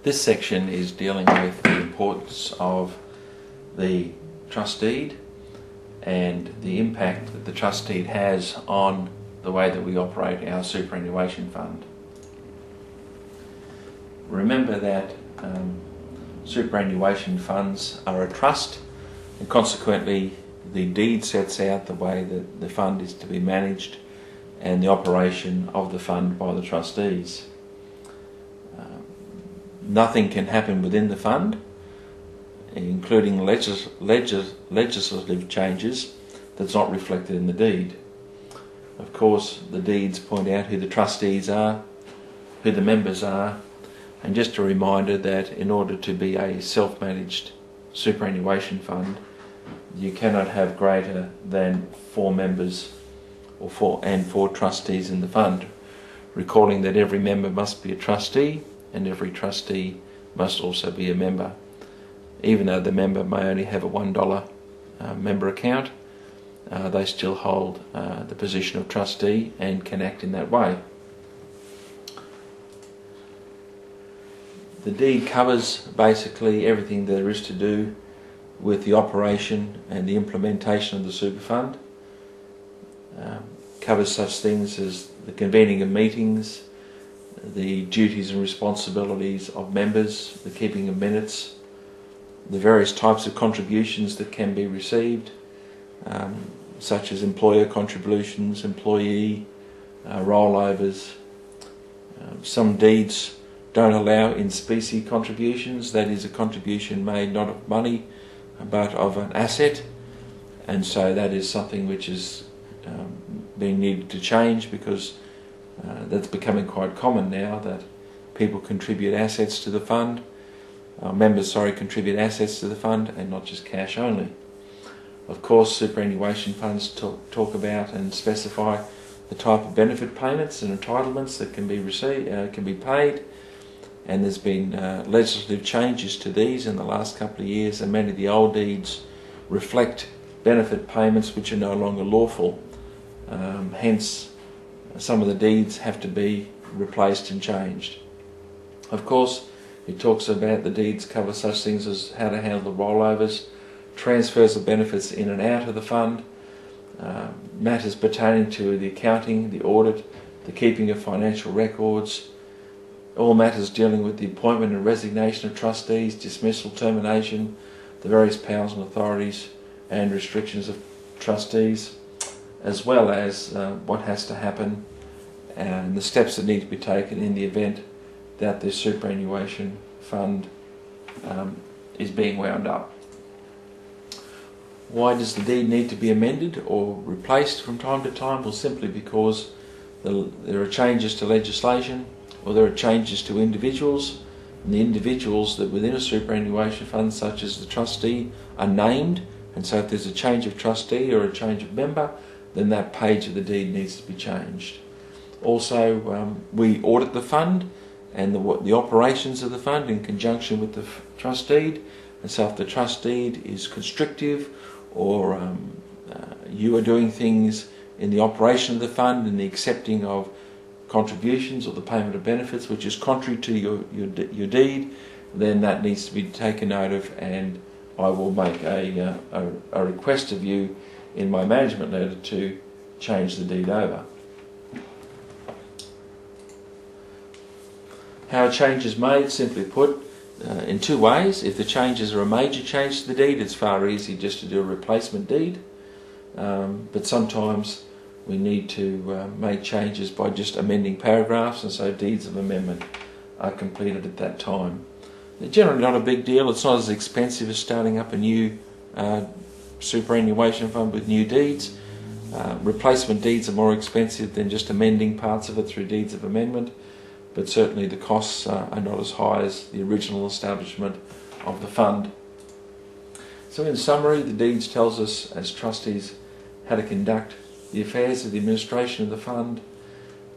This section is dealing with the importance of the trust deed and the impact that the trust deed has on the way that we operate our superannuation fund. Remember that superannuation funds are a trust, and consequently the deed sets out the way that the fund is to be managed and the operation of the fund by the trustees. Nothing can happen within the fund, including legislative changes, that's not reflected in the deed. Of course, the deeds point out who the trustees are, who the members are, and just a reminder that in order to be a self-managed superannuation fund, you cannot have greater than 4 members or 4 trustees in the fund, recalling that every member must be a trustee and every trustee must also be a member. Even though the member may only have a $1 member account, they still hold the position of trustee and can act in that way. The deed covers basically everything there is to do with the operation and the implementation of the super fund. Covers such things as the convening of meetings, the duties and responsibilities of members, the keeping of minutes, the various types of contributions that can be received, such as employer contributions, employee rollovers. Some deeds don't allow in specie contributions, that is a contribution made not of money but of an asset, and so that is something which is being needed to change, because that's becoming quite common now that people contribute assets to the fund, members contribute assets to the fund and not just cash only. Of course, superannuation funds talk about and specify the type of benefit payments and entitlements that can be paid, and there's been legislative changes to these in the last couple of years, and many of the old deeds reflect benefit payments which are no longer lawful. Hence, some of the deeds have to be replaced and changed. Of course, it talks about the deeds cover such things as how to handle the rollovers, transfers of benefits in and out of the fund, matters pertaining to the accounting, the audit, the keeping of financial records, all matters dealing with the appointment and resignation of trustees, dismissal, termination, the various powers and authorities and restrictions of trustees, as well as what has to happen and the steps that need to be taken in the event that the superannuation fund is being wound up. Why does the deed need to be amended or replaced from time to time? Well, simply because there are changes to legislation, or there are changes to individuals, and the individuals that within a superannuation fund, such as the trustee, are named, and so if there's a change of trustee or a change of member, then that page of the deed needs to be changed. Also, we audit the fund and the operations of the fund in conjunction with the trust deed, and so if the trust deed is constrictive, or you are doing things in the operation of the fund and the accepting of contributions or the payment of benefits which is contrary to your deed, then that needs to be taken note of, and I will make a request of you in my management letter to change the deed over. How a change is made, simply put, in 2 ways. If the changes are a major change to the deed, it's far easier just to do a replacement deed, but sometimes we need to make changes by just amending paragraphs, and so deeds of amendment are completed at that time. They're generally not a big deal. It's not as expensive as starting up a new superannuation fund with new deeds. Replacement deeds are more expensive than just amending parts of it through deeds of amendment, but certainly the costs are not as high as the original establishment of the fund. So in summary, the deeds tells us as trustees how to conduct the affairs of the administration of the fund.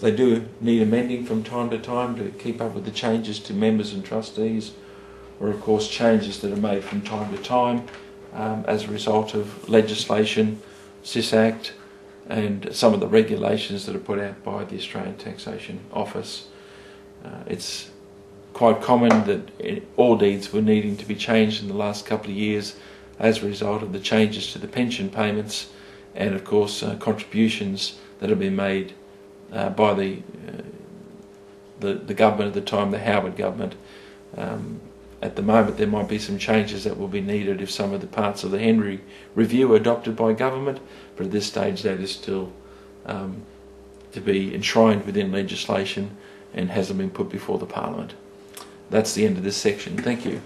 They do need amending from time to time to keep up with the changes to members and trustees, or of course changes that are made from time to time as a result of legislation, SIS Act, and some of the regulations that are put out by the Australian Taxation Office. It's quite quite common that all deeds were needing to be changed in the last couple of years as a result of the changes to the pension payments and of course contributions that have been made by the government at the time, the Howard government. At the moment there might be some changes that will be needed if some of the parts of the Henry Review are adopted by government, but at this stage that is still to be enshrined within legislation and hasn't been put before the Parliament. That's the end of this section. Thank you.